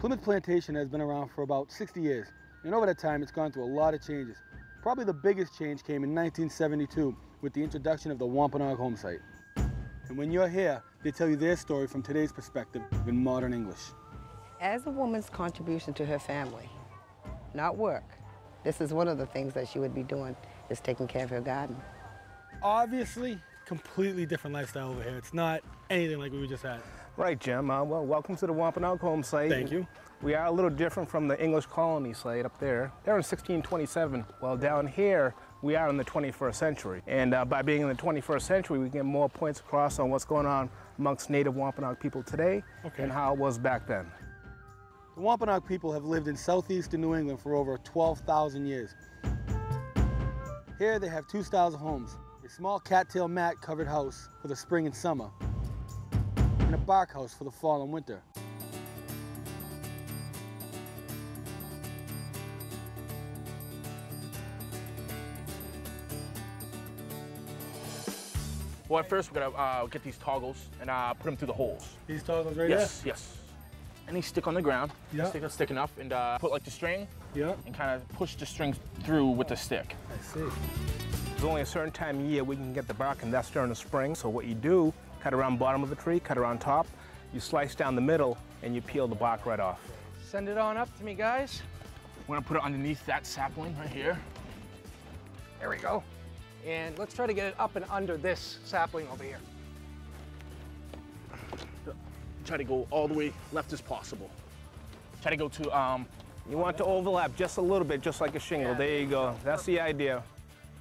Plimoth Plantation has been around for about 60 years, and over that time it's gone through a lot of changes. Probably the biggest change came in 1972 with the introduction of the Wampanoag home site. And when you're here, they tell you their story from today's perspective in modern English. As a woman's contribution to her family, not work, this is one of the things that she would be doing, is taking care of her garden. Obviously, completely different lifestyle over here. It's not anything like we just had. Right, Jim. Well, welcome to the Wampanoag home site. Thank you. We are a little different from the English colony site up there. They're in 1627. Well, down here, we are in the 21st century. And by being in the 21st century, we get more points across on what's going on amongst native Wampanoag people today and how it was back then. The Wampanoag people have lived in southeastern New England for over 12,000 years. Here they have two styles of homes: a small cattail mat covered house for the spring and summer, and a bark house for the fall and winter. Well, at first we're gonna get these toggles and put them through the holes. These toggles right Yes, yes. And they stick on the ground. Yeah. Stick enough, and put like the string. Yeah. And kind of push the string through with the stick. I see. There's only a certain time of year we can get the bark, and that's during the spring. So what you do, cut around bottom of the tree, cut around top, you slice down the middle, and you peel the bark right off. Send it on up to me, guys. We're gonna put it underneath that sapling right here. There we go. And let's try to get it up and under this sapling over here. Try to go all the way left as possible. Try to go to, You want to overlap just a little bit, just like a shingle. Yeah. There you go. That's the idea.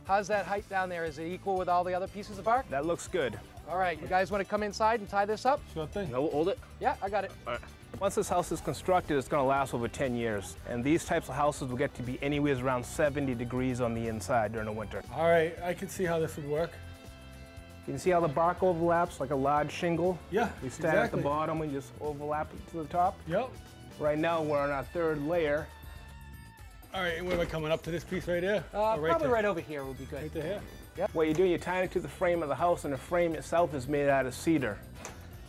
How's that height down there? Is it equal with all the other pieces of bark? That looks good. All right, you guys want to come inside and tie this up? Sure thing. no, hold it. Yeah, I got it. All right. Once this house is constructed, it's going to last over 10 years. And these types of houses will get to be anywhere around 70 degrees on the inside during the winter. All right, I can see how this would work. You can see how the bark overlaps like a large shingle? Yeah, We start at the bottom and just overlap it to the top. Yep. Right now, we're on our third layer. All right, and where am I coming up to this piece right here? Probably there. right over here would be good. Right to here. What you do, you tie it to the frame of the house, and the frame itself is made out of cedar.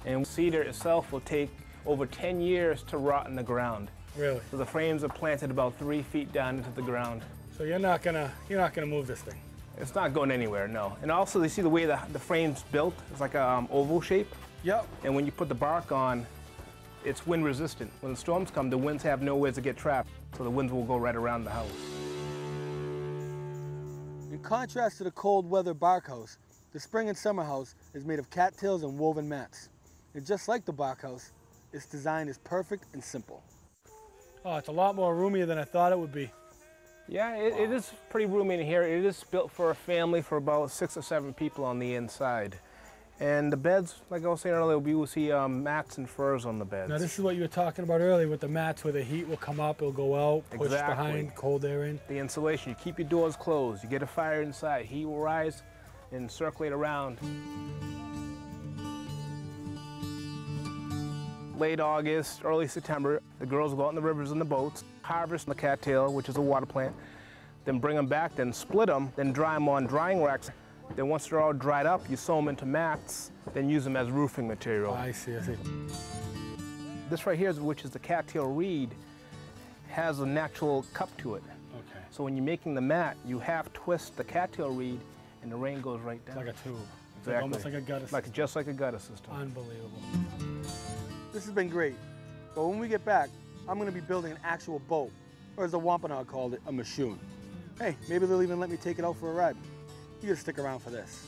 And cedar itself will take over 10 years to rot in the ground. Really? So the frames are planted about 3 feet down into the ground. So you're not gonna move this thing. It's not going anywhere, no. And also, you see the way the frame's built? It's like a oval shape. Yep. And when you put the bark on, it's wind resistant. When the storms come, the winds have nowhere to get trapped, so the winds will go right around the house. In contrast to the cold weather bark house, the spring and summer house is made of cattails and woven mats. And just like the bark house, its design is perfect and simple. Oh, it's a lot more roomier than I thought it would be. Yeah, it is pretty roomy in here. It is built for a family for about 6 or 7 people on the inside. And the beds, like I was saying earlier, we will see mats and furs on the beds. Now this is what you were talking about earlier with the mats, where the heat will come up, it'll go out, push behind, cold air in. The insulation, you keep your doors closed, you get a fire inside, heat will rise and circulate around. Late August, early September, the girls will go out in the rivers in the boats, harvest the cattail, which is a water plant, then bring them back, then split them, then dry them on drying racks. Then once they're all dried up, you sew them into mats, then use them as roofing material. Oh, I see, I see. This right here, which is the cattail reed, has a natural cup to it. Okay. So when you're making the mat, you half twist the cattail reed, and the rain goes right down. It's like a tube. It's Exactly. like almost like a gutter system. Just like a gutter system. Unbelievable. This has been great, but when we get back, I'm going to be building an actual boat, or as the Wampanoag called it, a mashoon. Hey, maybe they'll even let me take it out for a ride. You gotta stick around for this.